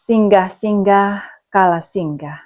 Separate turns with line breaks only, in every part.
Singgah-singgah kala singgah,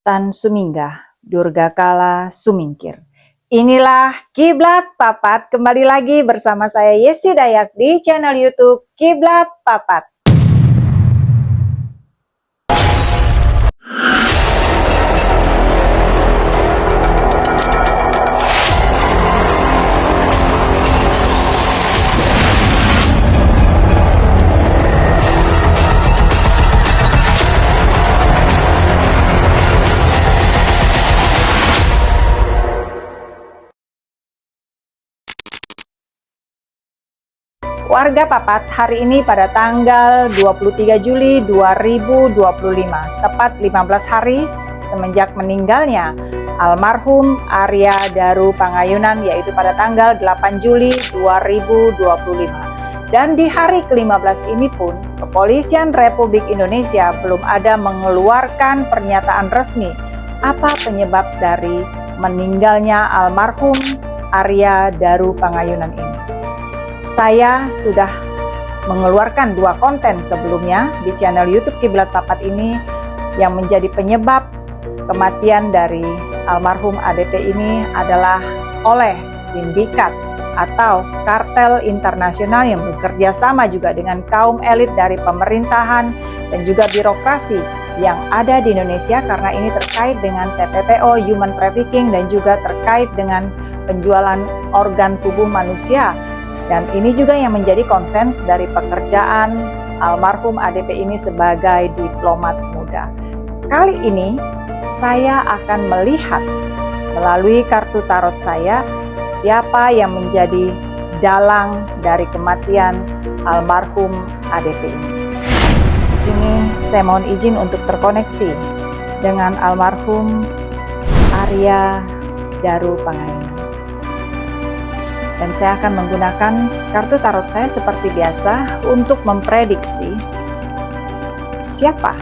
tan suminggah, durga kala sumingkir. Inilah Kiblat Papat, kembali lagi bersama saya Yesi Dayak di channel YouTube Kiblat Papat. Warga Papat, hari ini pada tanggal 23 Juli 2025, tepat 15 hari semenjak meninggalnya almarhum Arya Daru Pangayunan, yaitu pada tanggal 8 Juli 2025. Dan di hari ke-15 ini pun, Kepolisian Republik Indonesia belum ada mengeluarkan pernyataan resmi apa penyebab dari meninggalnya almarhum Arya Daru Pangayunan ini. Saya sudah mengeluarkan 2 konten sebelumnya di channel YouTube Kiblat Papat ini yang menjadi penyebab kematian dari almarhum ADP ini adalah oleh sindikat atau kartel internasional yang bekerja sama juga dengan kaum elit dari pemerintahan dan juga birokrasi yang ada di Indonesia, karena ini terkait dengan TPPO, human trafficking, dan juga terkait dengan penjualan organ tubuh manusia. Dan ini juga yang menjadi konsens dari pekerjaan almarhum ADP ini sebagai diplomat muda. Kali ini saya akan melihat melalui kartu tarot saya siapa yang menjadi dalang dari kematian almarhum ADP ini. Di sini saya mohon izin untuk terkoneksi dengan almarhum Arya Daru Pangayunan. Dan saya akan menggunakan kartu tarot saya seperti biasa untuk memprediksi siapa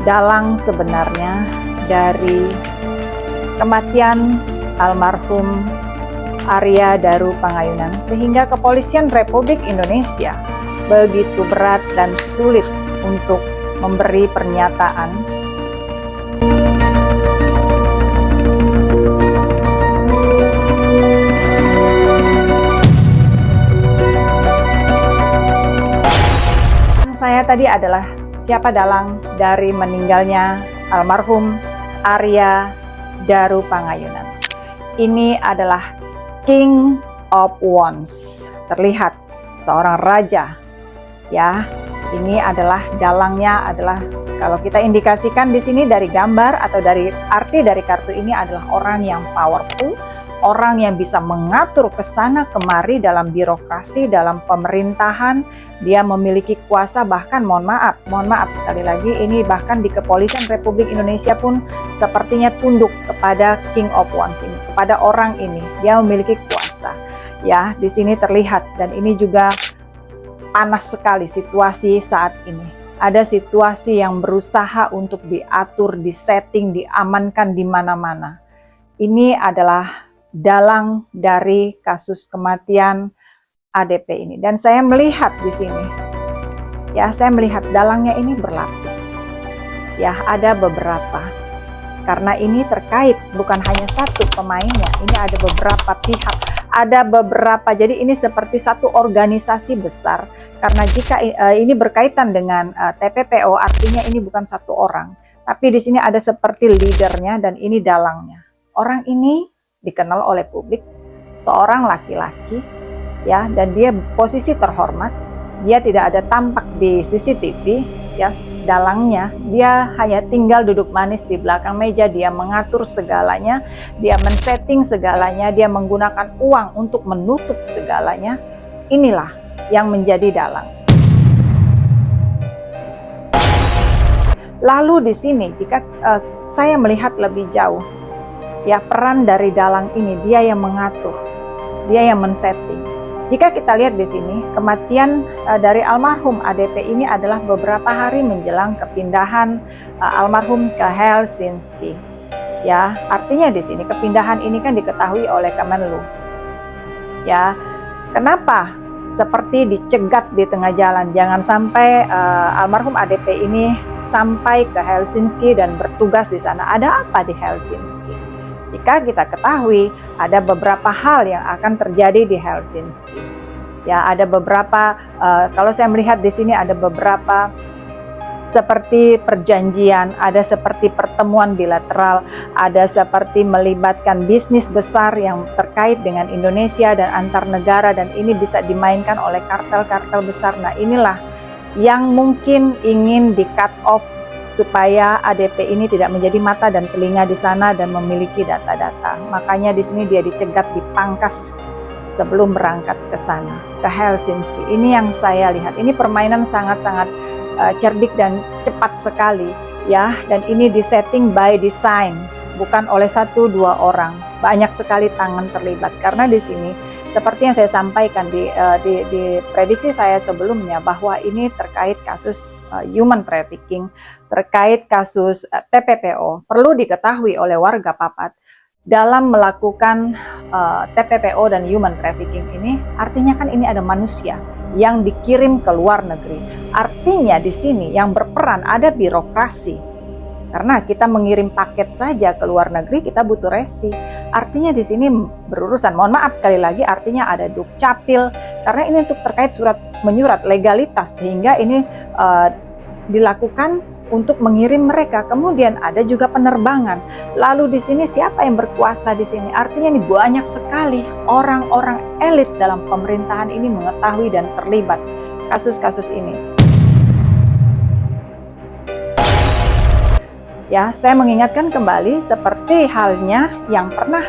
dalang sebenarnya dari kematian almarhum Arya Daru Pangayunan, sehingga Kepolisian Republik Indonesia begitu berat dan sulit untuk memberi pernyataan. Saya tadi adalah siapa dalang dari meninggalnya almarhum Arya Daru Pangayunan. Ini adalah King of Wands. Terlihat seorang raja. Ya, ini adalah dalangnya adalah, kalau kita indikasikan di sini dari gambar atau dari arti dari kartu ini, adalah orang yang powerful, orang yang bisa mengatur ke sana kemari dalam birokrasi, dalam pemerintahan. Dia memiliki kuasa, bahkan mohon maaf sekali lagi, ini bahkan di Kepolisian Republik Indonesia pun sepertinya tunduk kepada King of Wands ini, kepada orang ini. Dia memiliki kuasa. Ya, di sini terlihat, dan ini juga panas sekali situasi saat ini. Ada situasi yang berusaha untuk diatur, disetting, diamankan di mana-mana. Ini adalah dalang dari kasus kematian ADP ini. Dan saya melihat di sini, ya, saya melihat dalangnya ini berlapis. Ya, ada beberapa. Karena ini terkait bukan hanya satu pemainnya, ini ada beberapa pihak, ada beberapa. Jadi ini seperti satu organisasi besar. Karena jika ini berkaitan dengan TPPO, artinya ini bukan satu orang, tapi di sini ada seperti leadernya dan ini dalangnya. Orang ini dikenal oleh publik, seorang laki-laki, ya, dan dia posisi terhormat. Dia tidak ada tampak di CCTV, ya, dalangnya. Dia hanya tinggal duduk manis di belakang meja. Dia mengatur segalanya, dia men-setting segalanya, dia menggunakan uang untuk menutup segalanya. Inilah yang menjadi dalang. Lalu di sini jika saya melihat lebih jauh, ya, peran dari dalang ini, dia yang mengatur, dia yang men-setting. Jika kita lihat di sini, kematian dari almarhum ADP ini adalah beberapa hari menjelang kepindahan almarhum ke Helsinki. Ya, artinya di sini kepindahan ini kan diketahui oleh Kemenlu. Ya, kenapa seperti dicegat di tengah jalan? Jangan sampai almarhum ADP ini sampai ke Helsinki dan bertugas di sana. Ada apa di Helsinki? Jika kita ketahui ada beberapa hal yang akan terjadi di Helsinki. Ya, ada beberapa kalau saya melihat di sini ada beberapa seperti perjanjian, ada seperti pertemuan bilateral, ada seperti melibatkan bisnis besar yang terkait dengan Indonesia dan antar negara, dan ini bisa dimainkan oleh kartel-kartel besar. Nah, inilah yang mungkin ingin di cut off supaya ADP ini tidak menjadi mata dan telinga di sana dan memiliki data-data. Makanya di sini dia dicegat, dipangkas sebelum berangkat ke sana, ke Helsinki. Ini yang saya lihat. Ini permainan sangat-sangat cerdik dan cepat sekali, ya. Dan ini disetting by design, bukan oleh 1-2 orang. Banyak sekali tangan terlibat. Karena di sini, seperti yang saya sampaikan di prediksi saya sebelumnya, bahwa ini terkait kasus human trafficking, terkait kasus TPPO. Perlu diketahui oleh warga Papat, dalam melakukan TPPO dan human trafficking ini, artinya kan ini ada manusia yang dikirim ke luar negeri. Artinya di sini yang berperan ada birokrasi. Karena kita mengirim paket saja ke luar negeri, kita butuh resi. Artinya di sini berurusan, mohon maaf sekali lagi, artinya ada dukcapil. Karena ini untuk terkait surat menyurat legalitas, sehingga ini dilakukan untuk mengirim mereka. Kemudian ada juga penerbangan. Lalu di sini siapa yang berkuasa di sini? Artinya ini banyak sekali orang-orang elit dalam pemerintahan ini mengetahui dan terlibat kasus-kasus ini. Ya, saya mengingatkan kembali seperti halnya yang pernah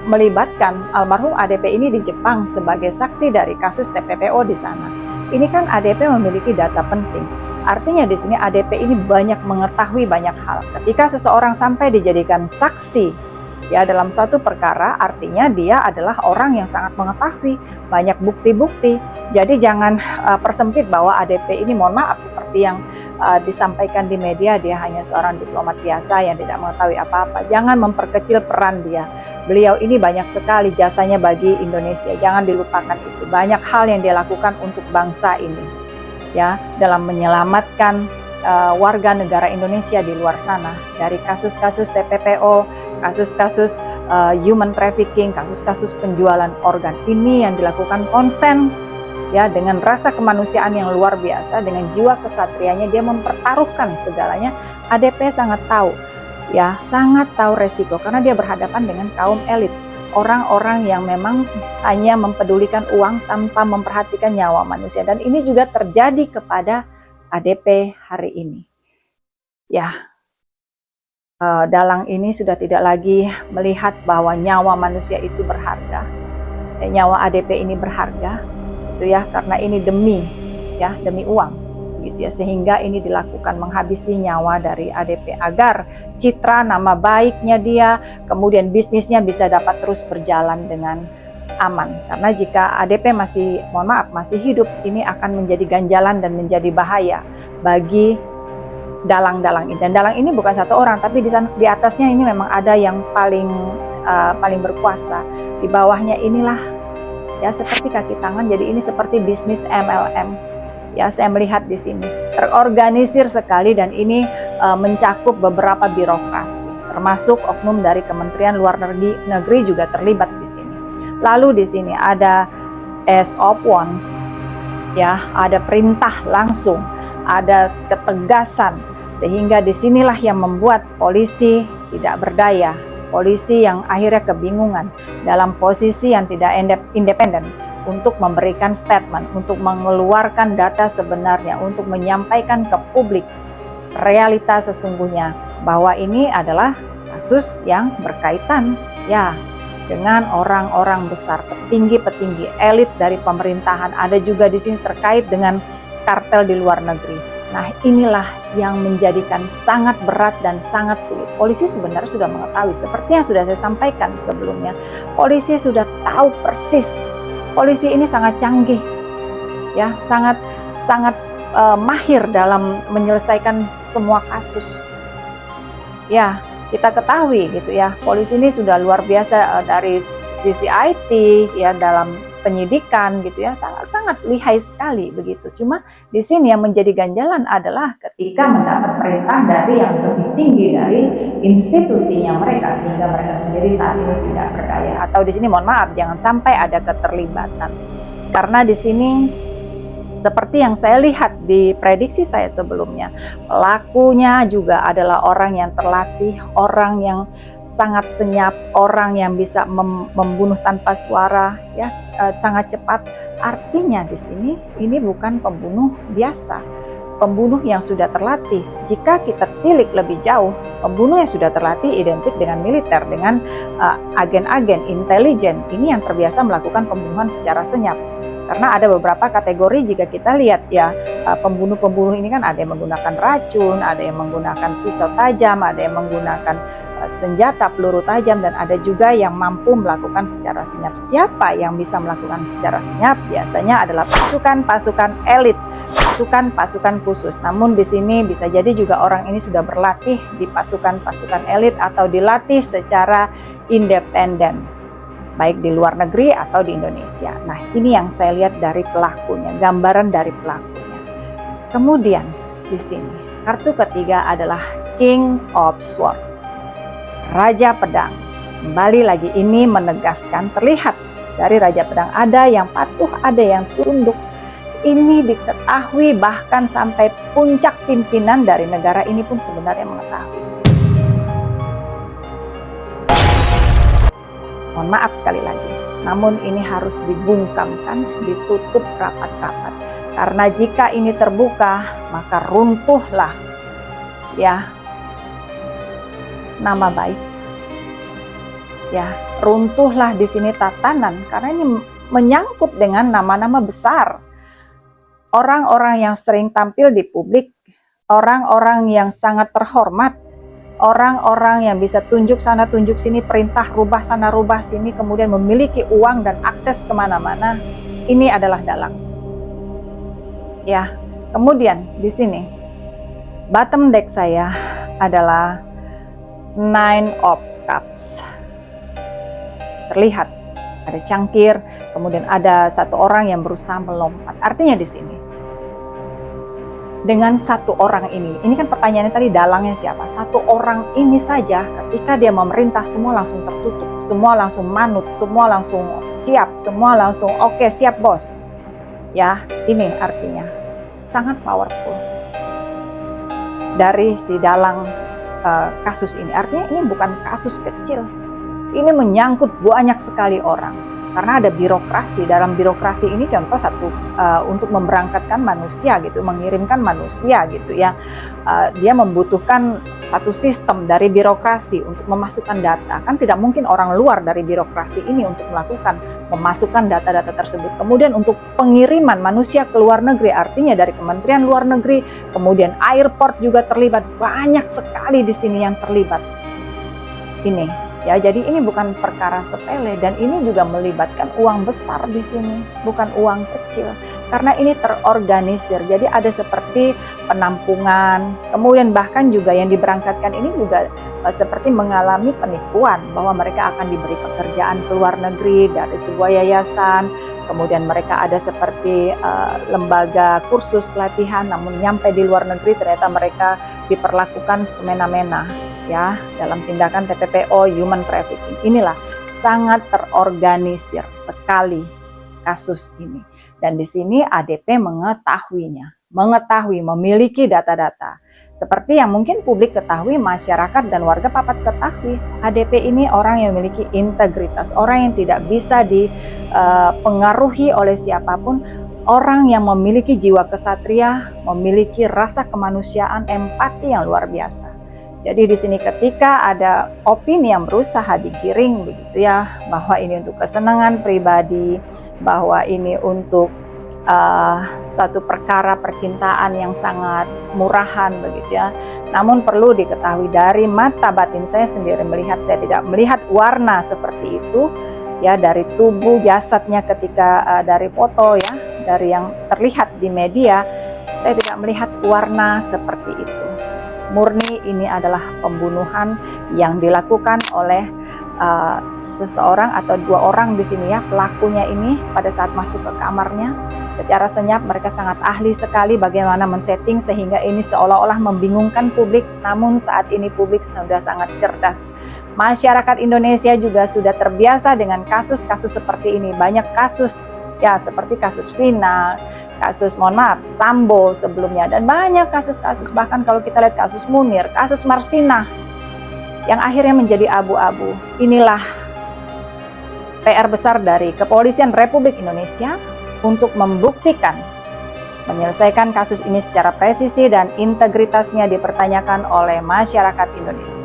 melibatkan almarhum ADP ini di Jepang sebagai saksi dari kasus TPPO di sana. Ini kan ADP memiliki data penting. Artinya di sini ADP ini banyak mengetahui banyak hal. Ketika seseorang sampai dijadikan saksi ya dalam suatu perkara, artinya dia adalah orang yang sangat mengetahui banyak bukti-bukti. Jadi jangan persempit bahwa ADP ini, mohon maaf, seperti yang disampaikan di media, dia hanya seorang diplomat biasa yang tidak mengetahui apa-apa. Jangan memperkecil peran dia. Beliau ini banyak sekali jasanya bagi Indonesia. Jangan dilupakan itu. Banyak hal yang dia lakukan untuk bangsa ini, ya, dalam menyelamatkan warga negara Indonesia di luar sana dari kasus-kasus TPPO, kasus-kasus human trafficking, kasus-kasus penjualan organ. Ini yang dilakukan konsen, ya, dengan rasa kemanusiaan yang luar biasa, dengan jiwa kesatrianya dia mempertaruhkan segalanya. ADP sangat tahu, ya, sangat tahu resiko karena dia berhadapan dengan kaum elit. Orang-orang yang memang hanya mempedulikan uang tanpa memperhatikan nyawa manusia. Dan ini juga terjadi kepada ADP hari ini. Ya, dalang ini sudah tidak lagi melihat bahwa nyawa manusia itu berharga. Nyawa ADP ini berharga, gitu ya, karena ini demi uang. Gitu ya, sehingga ini dilakukan menghabisi nyawa dari ADP agar citra nama baiknya dia, kemudian bisnisnya bisa dapat terus berjalan dengan aman. Karena jika ADP masih, mohon maaf, masih hidup, ini akan menjadi ganjalan dan menjadi bahaya bagi dalang-dalang ini. Dan dalang ini bukan satu orang, tapi di atasnya ini memang ada yang paling berkuasa. Di bawahnya inilah, ya, seperti kaki tangan. Jadi ini seperti bisnis MLM. Ya, saya melihat di sini terorganisir sekali, dan ini mencakup beberapa birokrasi, termasuk oknum dari Kementerian Luar Negeri juga terlibat di sini. Lalu di sini ada SOP once, ya, ada perintah langsung, ada ketegasan, sehingga disinilah yang membuat polisi tidak berdaya, polisi yang akhirnya kebingungan dalam posisi yang tidak independen untuk memberikan statement, untuk mengeluarkan data sebenarnya, untuk menyampaikan ke publik realitas sesungguhnya bahwa ini adalah kasus yang berkaitan, ya, dengan orang-orang besar, petinggi-petinggi elit dari pemerintahan. Ada juga di sini terkait dengan kartel di luar negeri. Nah, inilah yang menjadikan sangat berat dan sangat sulit. Polisi sebenarnya sudah mengetahui, seperti yang sudah saya sampaikan sebelumnya. Polisi sudah tahu persis. Polisi ini sangat canggih, ya, sangat mahir dalam menyelesaikan semua kasus. Ya, kita ketahui gitu ya, polisi ini sudah luar biasa dari sisi IT, ya, dalam penyidikan gitu ya, sangat-sangat lihai sekali begitu. Cuma di sini yang menjadi ganjalan adalah ketika mendapat perintah dari yang lebih tinggi dari institusinya mereka, sehingga mereka sendiri saat ini tidak berdaya. Atau di sini mohon maaf, jangan sampai ada keterlibatan. Karena di sini seperti yang saya lihat di prediksi saya sebelumnya, pelakunya juga adalah orang yang terlatih, orang yang sangat senyap, orang yang bisa membunuh tanpa suara, ya, sangat cepat. Artinya di sini ini bukan pembunuh biasa, pembunuh yang sudah terlatih. Jika kita tilik lebih jauh, pembunuh yang sudah terlatih identik dengan militer, dengan agen-agen intelijen. Ini yang terbiasa melakukan pembunuhan secara senyap. Karena ada beberapa kategori jika kita lihat ya, pembunuh-pembunuh ini kan ada yang menggunakan racun, ada yang menggunakan pisau tajam, ada yang menggunakan senjata peluru tajam, dan ada juga yang mampu melakukan secara senyap. Siapa yang bisa melakukan secara senyap? Biasanya adalah pasukan-pasukan elit, pasukan-pasukan khusus. Namun di sini bisa jadi juga orang ini sudah berlatih di pasukan-pasukan elit atau dilatih secara independen, baik di luar negeri atau di Indonesia. Nah, ini yang saya lihat dari pelakunya, gambaran dari pelakunya. Kemudian di sini kartu ketiga adalah King of Swords, Raja Pedang. Kembali lagi ini menegaskan, terlihat dari Raja Pedang ada yang patuh, ada yang tunduk. Ini diketahui bahkan sampai puncak pimpinan dari negara ini pun sebenarnya mengetahui. Mohon maaf sekali lagi, namun ini harus dibungkamkan, ditutup rapat-rapat. Karena jika ini terbuka, maka runtuhlah ya nama baik. Ya, runtuhlah di sini tatanan, karena ini menyangkut dengan nama-nama besar. Orang-orang yang sering tampil di publik, orang-orang yang sangat terhormat, orang-orang yang bisa tunjuk sana tunjuk sini, perintah rubah sana rubah sini, kemudian memiliki uang dan akses kemana-mana, ini adalah dalang. Ya, kemudian di sini bottom deck saya adalah Nine of Cups. Terlihat ada cangkir, kemudian ada satu orang yang berusaha melompat. Artinya di sini dengan satu orang ini kan pertanyaannya tadi dalangnya siapa? Satu orang ini saja ketika dia memerintah semua langsung tertutup, semua langsung manut, semua langsung siap, semua langsung oke, siap bos. Ya, ini artinya sangat powerful dari si dalang kasus ini. Artinya ini bukan kasus kecil, ini menyangkut banyak sekali orang. Karena ada birokrasi, dalam birokrasi ini contoh satu untuk memberangkatkan manusia gitu, mengirimkan manusia gitu ya, dia membutuhkan satu sistem dari birokrasi untuk memasukkan data. Kan tidak mungkin orang luar dari birokrasi ini untuk memasukkan data-data tersebut. Kemudian untuk pengiriman manusia ke luar negeri, artinya dari Kementerian Luar Negeri, kemudian airport juga terlibat, banyak sekali di sini yang terlibat. Ini. Ya, jadi ini bukan perkara sepele, dan ini juga melibatkan uang besar di sini, bukan uang kecil. Karena ini terorganisir, jadi ada seperti penampungan, kemudian bahkan juga yang diberangkatkan ini juga seperti mengalami penipuan, bahwa mereka akan diberi pekerjaan ke luar negeri dari sebuah yayasan, kemudian mereka ada seperti lembaga kursus pelatihan, namun nyampe di luar negeri ternyata mereka diperlakukan semena-mena. Ya, dalam tindakan TPPO, human trafficking. Inilah sangat terorganisir sekali kasus ini. Dan di sini ADP mengetahuinya, memiliki data-data. Seperti yang mungkin publik ketahui, masyarakat dan warga Papat ketahui, ADP ini orang yang memiliki integritas, orang yang tidak bisa dipengaruhi oleh siapapun, orang yang memiliki jiwa kesatria, memiliki rasa kemanusiaan, empati yang luar biasa. Jadi di sini ketika ada opini yang berusaha digiring begitu ya, bahwa ini untuk kesenangan pribadi, bahwa ini untuk suatu perkara percintaan yang sangat murahan begitu ya. Namun perlu diketahui dari mata batin saya sendiri melihat, saya tidak melihat warna seperti itu ya, dari tubuh jasadnya ketika dari foto ya, dari yang terlihat di media, saya tidak melihat warna seperti itu. Murni ini adalah pembunuhan yang dilakukan oleh seseorang atau 2 orang di sini ya, pelakunya ini pada saat masuk ke kamarnya secara senyap mereka sangat ahli sekali bagaimana men-setting sehingga ini seolah-olah membingungkan publik, namun saat ini publik sudah sangat cerdas. Masyarakat Indonesia juga sudah terbiasa dengan kasus-kasus seperti ini. Banyak kasus ya seperti kasus Vina, kasus Sambo sebelumnya, dan banyak kasus-kasus, bahkan kalau kita lihat kasus Munir, kasus Marsinah yang akhirnya menjadi abu-abu. Inilah PR besar dari Kepolisian Republik Indonesia untuk membuktikan, menyelesaikan kasus ini secara presisi dan integritasnya dipertanyakan oleh masyarakat Indonesia.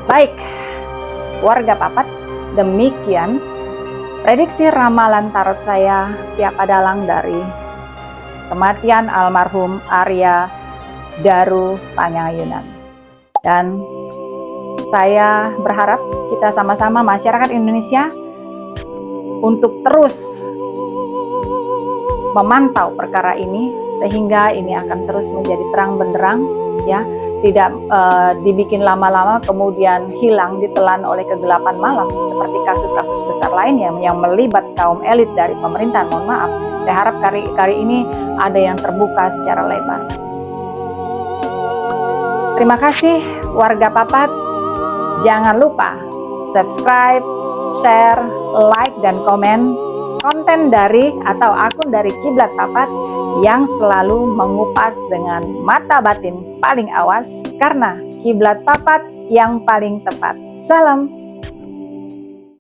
Baik, warga Papat, demikian prediksi ramalan tarot saya siapa dalang dari kematian almarhum Arya Daru Pangayunan. Dan saya berharap kita sama-sama masyarakat Indonesia untuk terus memantau perkara ini sehingga ini akan terus menjadi terang benderang ya, tidak dibikin lama-lama kemudian hilang ditelan oleh kegelapan malam seperti kasus-kasus besar lainnya yang melibat kaum elit dari pemerintahan. Mohon maaf, saya harap kali ini ada yang terbuka secara lebar. Terima kasih warga Papat, jangan lupa subscribe, share, like, dan komen konten dari atau akun dari Kiblat Papat yang selalu mengupas dengan mata batin paling awas karena Kiblat Papat yang paling tepat. Salam.